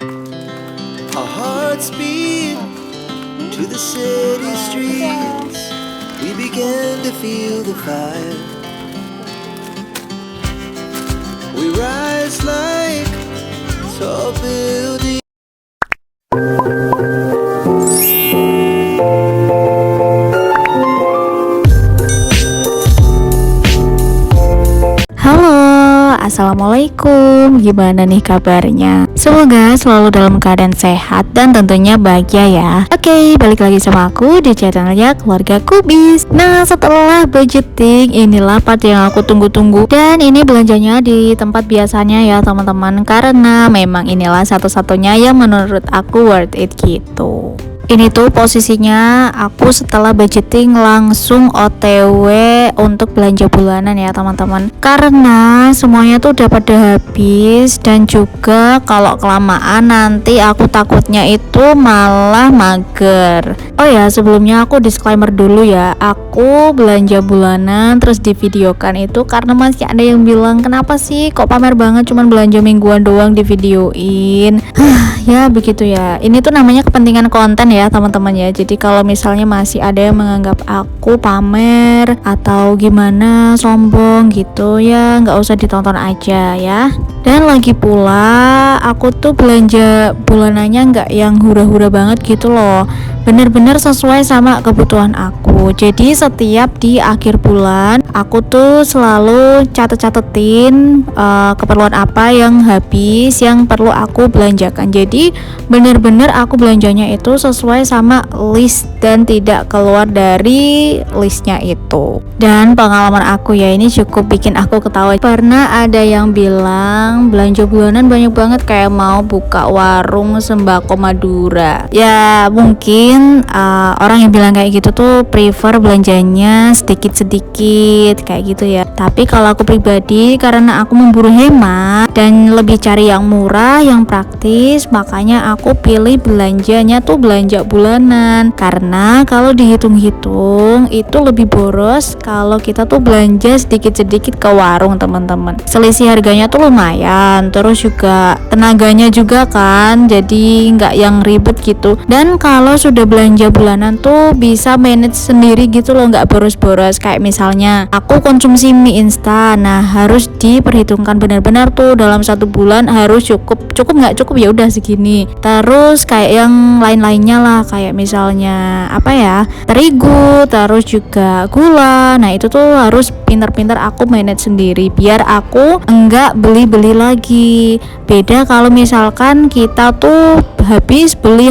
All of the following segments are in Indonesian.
Our hearts beat to the city streets. We began to feel the fire. We rise like tall buildings. Halo, assalamualaikum. Gimana nih kabarnya? Semoga selalu dalam keadaan sehat dan tentunya bahagia ya. Oke, balik lagi sama aku di channelnya Keluarga Kubis. Nah, setelah budgeting, inilah part yang aku tunggu-tunggu. Dan ini belanjanya di tempat biasanya ya teman-teman, karena memang inilah satu-satunya yang menurut aku worth it gitu. Ini tuh posisinya aku setelah budgeting langsung OTW untuk belanja bulanan ya teman-teman, karena semuanya tuh udah pada habis. Dan juga kalau kelamaan nanti aku takutnya itu malah mager. Oh ya, sebelumnya aku disclaimer dulu ya, aku belanja bulanan terus divideokan itu karena masih ada yang bilang, kenapa sih kok pamer banget cuman belanja mingguan doang divideoin. Ya begitu ya, ini tuh namanya kepentingan konten ya teman-teman ya. Jadi kalau misalnya masih ada yang menganggap aku pamer atau gimana, sombong gitu ya, nggak usah ditonton aja ya. Dan lagi pula aku tuh belanja bulanannya nggak yang hura-hura banget gitu loh, bener-bener sesuai sama kebutuhan aku. Jadi setiap di akhir bulan aku tuh selalu catetin keperluan apa yang habis, yang perlu aku belanjakan. Jadi bener-bener aku belanjanya itu sesuai sama list dan tidak keluar dari listnya itu. Dan pengalaman aku ya, ini cukup bikin aku ketawa. Pernah ada yang bilang belanja bulanan banyak banget kayak mau buka warung sembako Madura. Ya mungkin orang yang bilang kayak gitu tuh prefer belanjanya sedikit-sedikit kayak gitu ya. Tapi kalau aku pribadi, karena aku memburu hemat dan lebih cari yang murah, yang praktis, makanya aku pilih belanjanya tuh belanja bulanan. Karena kalau dihitung-hitung itu lebih boros kalau kita tuh belanja sedikit-sedikit ke warung teman-teman. Selisih harganya tuh lumayan, terus juga tenaganya juga kan, jadi nggak yang ribet gitu. Dan kalau sudah belanja bulanan tuh bisa manage sendiri gitu loh, nggak boros-boros. Kayak misalnya aku konsumsi mie instan, nah harus diperhitungkan benar-benar tuh dalam satu bulan harus cukup nggak cukup ya udah segini. Terus kayak yang lain-lainnya lah, kayak misalnya apa ya, terigu, terus juga gula. Nah itu tuh harus pinter-pinter aku manage sendiri biar aku enggak beli-beli lagi. Beda kalau misalkan kita tuh habis beli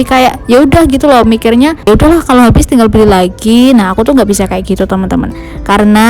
kayak ya udah gitu loh, mikirnya ya udahlah kalau habis tinggal beli lagi. Nah aku tuh nggak bisa kayak gitu teman-teman, karena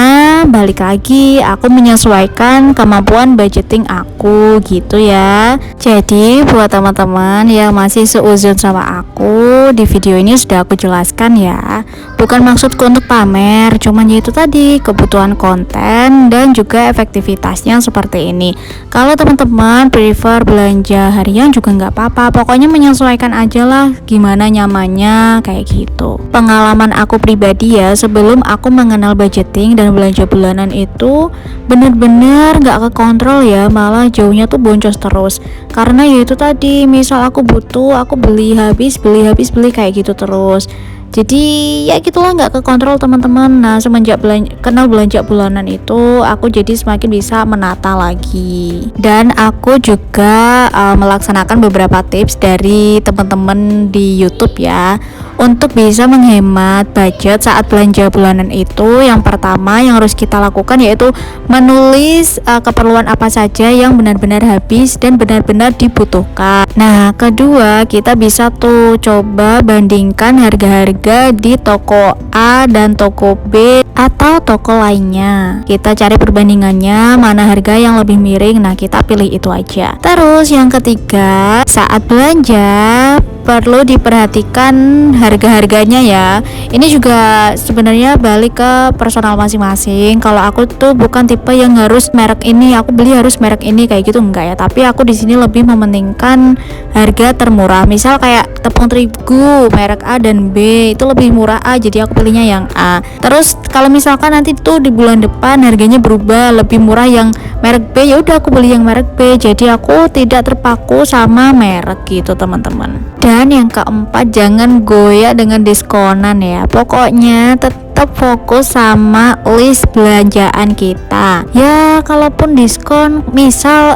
balik lagi aku menyesuaikan kemampuan budgeting aku gitu ya. Jadi buat teman-teman yang masih seuzon sama aku, di video ini sudah aku jelaskan ya, bukan maksudku untuk pamer, cuman yaitu tadi kebutuhan konten dan juga efektivitasnya seperti ini. Kalau teman-teman prefer belanja harian juga nggak apa-apa, pokoknya menyesuaikan aja lah gimana nyamannya kayak gitu. Pengalaman aku pribadi ya, sebelum aku mengenal budgeting dan belanja bulanan itu bener-bener nggak kekontrol ya, malah jauhnya tuh boncos terus. Karena yaitu tadi, misal aku butuh, aku beli habis kayak gitu terus. Jadi ya gitulah, nggak kekontrol teman-teman. Nah semenjak kenal belanja bulanan itu, aku jadi semakin bisa menata lagi. Dan aku juga melaksanakan beberapa tips dari teman-teman di YouTube ya, untuk bisa menghemat budget saat belanja bulanan itu. Yang pertama yang harus kita lakukan yaitu menulis keperluan apa saja yang benar-benar habis dan benar-benar dibutuhkan. Nah kedua, kita bisa tuh coba bandingkan harga-harga di toko A dan toko B atau toko lainnya. Kita cari perbandingannya, mana harga yang lebih miring, nah kita pilih itu aja. Terus yang ketiga, saat belanja perlu diperhatikan harga-harganya ya. Ini juga sebenarnya balik ke personal masing-masing. Kalau aku tuh bukan tipe yang harus merek ini, aku beli harus merek ini kayak gitu, enggak ya. Tapi aku di sini lebih mementingkan harga termurah. Misal kayak tepung terigu merek A dan B itu lebih murah A, jadi aku pilihnya yang A. Terus kalau misalkan nanti tuh di bulan depan harganya berubah lebih murah yang merek B, ya udah aku beli yang merek B. Jadi aku tidak terpaku sama merek gitu teman-teman. Dan yang keempat, jangan goyah dengan diskonan ya. Pokoknya tetap fokus sama list belanjaan kita ya. Kalaupun diskon misal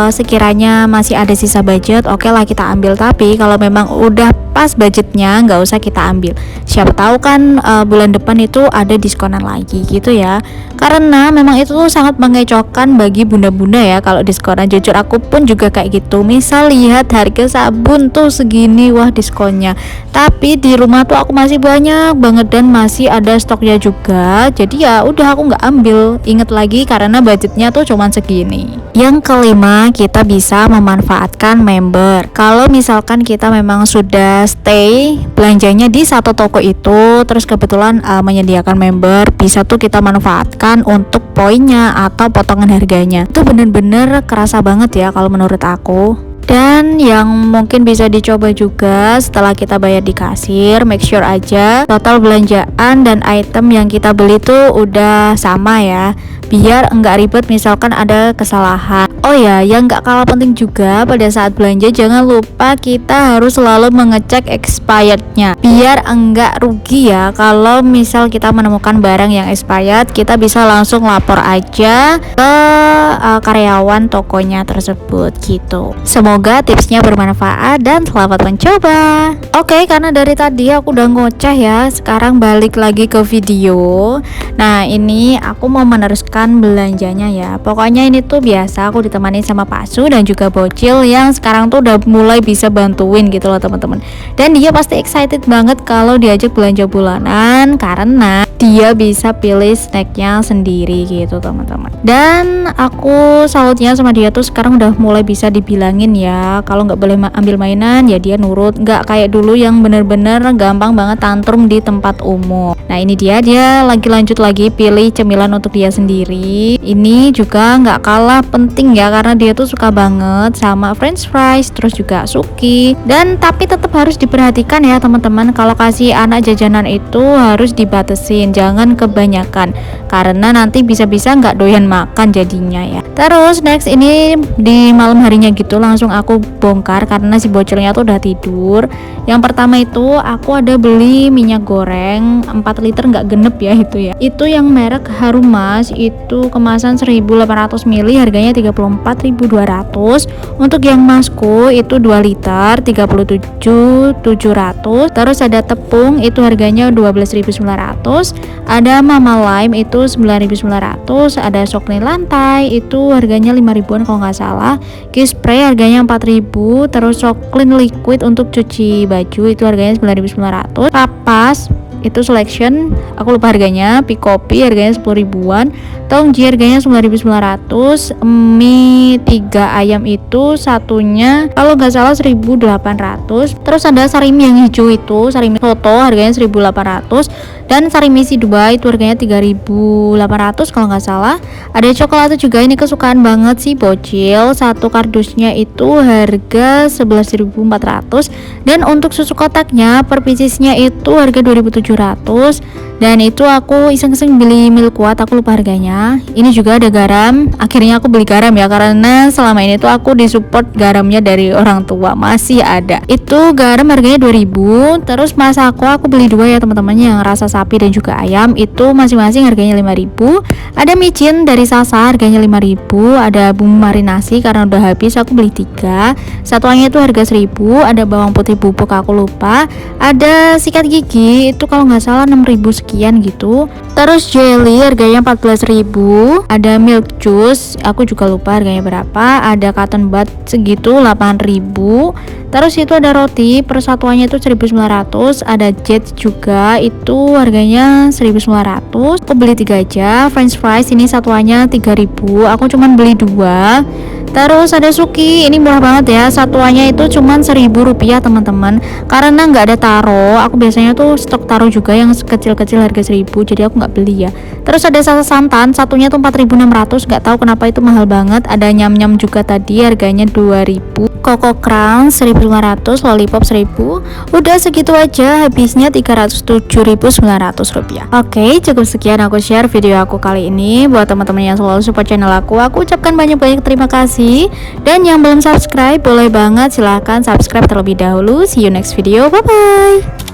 sekiranya masih ada sisa budget, oke lah kita ambil. Tapi kalau memang udah pas budgetnya, nggak usah kita ambil. Siapa tahu kan bulan depan itu ada diskonan lagi gitu ya. Karena memang itu tuh sangat mengecokkan bagi bunda-bunda ya kalau diskonan. Jujur aku pun juga kayak gitu. Misal lihat harga sabun tuh segini, wah diskonnya, tapi di rumah tuh aku masih banyak banget dan masih ada stoknya juga. Jadi ya udah aku nggak ambil. Ingat lagi karena budgetnya tuh cuman segini. Yang kelima, kita bisa memanfaatkan member. Kalau misalkan kita memang sudah stay belanjanya di satu toko itu, terus kebetulan menyediakan member, bisa tuh kita manfaatkan untuk poinnya atau potongan harganya. Itu bener-bener kerasa banget ya kalau menurut aku. Dan yang mungkin bisa dicoba juga setelah kita bayar di kasir, make sure aja total belanjaan dan item yang kita beli tuh udah sama ya, biar enggak ribet misalkan ada kesalahan. Oh ya, yang enggak kalah penting juga pada saat belanja, jangan lupa kita harus selalu mengecek expirednya, biar enggak rugi ya. Kalau misal kita menemukan barang yang expired, kita bisa langsung lapor aja ke karyawan tokonya tersebut gitu. Semoga tipsnya bermanfaat dan selamat mencoba. Oke, karena dari tadi aku udah ngoceh ya, sekarang balik lagi ke video. Nah, ini aku mau meneruskan belanjanya ya. Pokoknya ini tuh biasa aku ditemani sama Pak Su dan juga Bocil yang sekarang tuh udah mulai bisa bantuin gitu loh teman-teman. Dan dia pasti excited banget kalau diajak belanja bulanan karena dia bisa pilih snacknya sendiri gitu teman-teman. Dan aku salutnya sama dia tuh sekarang udah mulai bisa dibilangin ya, kalau nggak boleh ambil mainan ya dia nurut, nggak kayak dulu yang bener-bener gampang banget tantrum di tempat umum. Nah ini dia lagi lanjut lagi pilih cemilan untuk dia sendiri. Ini juga nggak kalah penting ya, karena dia tuh suka banget sama french fries, terus juga suki. Dan tapi tetap harus diperhatikan ya teman-teman, kalau kasih anak jajanan itu harus dibatasin, jangan kebanyakan karena nanti bisa-bisa nggak doyan makan jadinya ya. Terus next ini di malam harinya gitu langsung aku bongkar karena si Bocilnya tuh udah tidur. Yang pertama itu aku ada beli minyak goreng 4 liter nggak genep ya itu ya. Itu yang merek Harumas, itu kemasan 1800 ml harganya 34.200. Untuk yang Masco itu 2 liter 37.700. Terus ada tepung itu harganya 12.900. Ada Mama Lime itu 9.900. Ada Sokni lantai itu harganya 5 ribuan kalau nggak salah. Kiss spray harganya 4.000. Terus Soklin liquid untuk cuci baju itu harganya 9.900. Papas itu selection aku lupa harganya. Pikopi harganya 10 ribuan. Tongji harganya 9.900. Mie 3 ayam itu satunya kalau nggak salah 1.800. Terus ada sarimi yang hijau itu, sarimi soto harganya 1.800. Dan sarimi si 2 itu harganya 3.800 kalau nggak salah. Ada coklat juga, ini kesukaan banget sih Bocil. Satu kardusnya itu harga 11.400. Dan untuk susu kotaknya per piecesnya itu harga 2.700. Dan itu aku iseng-iseng beli milk kuat, aku lupa harganya. Ini juga ada garam. Akhirnya aku beli garam ya, karena selama ini tuh aku disupport garamnya dari orang tua, masih ada. Itu garam harganya 2.000. Terus masako aku beli 2 ya teman-teman, yang rasa sapi dan juga ayam. Itu masing-masing harganya 5.000. Ada micin dari Sasa harganya 5.000. Ada bumbu marinasi karena udah habis aku beli 3. Satuannya itu harga 1.000. Ada bawang putih bubuk aku lupa. Ada sikat gigi itu kalau nggak salah 6.000 sekian gitu. Terus jelly harganya 14.000. Ada milk juice aku juga lupa harganya berapa. Ada cotton bud segitu 8.000. Terus itu ada roti persatuannya itu 1.900. Ada jet juga itu harganya 1.900. Aku beli 3 aja. French fries ini satuannya 3.000. Aku cuman beli 2. Terus ada suki, ini murah banget ya, satuannya itu cuman Rp1.000 teman-teman, karena nggak ada taro. Aku biasanya tuh stok taro juga yang kecil-kecil harga 1.000, jadi aku nggak beli ya. Terus ada salsa santan, satunya tuh 4.600, nggak tahu kenapa itu mahal banget. Ada nyam-nyam juga tadi, harganya 2.000. Koko Crunch 1.500, lollipop 1.000. Udah segitu aja, habisnya Rp307.900. Oke, cukup sekian aku share video aku kali ini. Buat teman-teman yang selalu support channel aku ucapkan banyak-banyak terima kasih. Dan yang belum subscribe, boleh banget silahkan subscribe terlebih dahulu. See you next video, bye bye.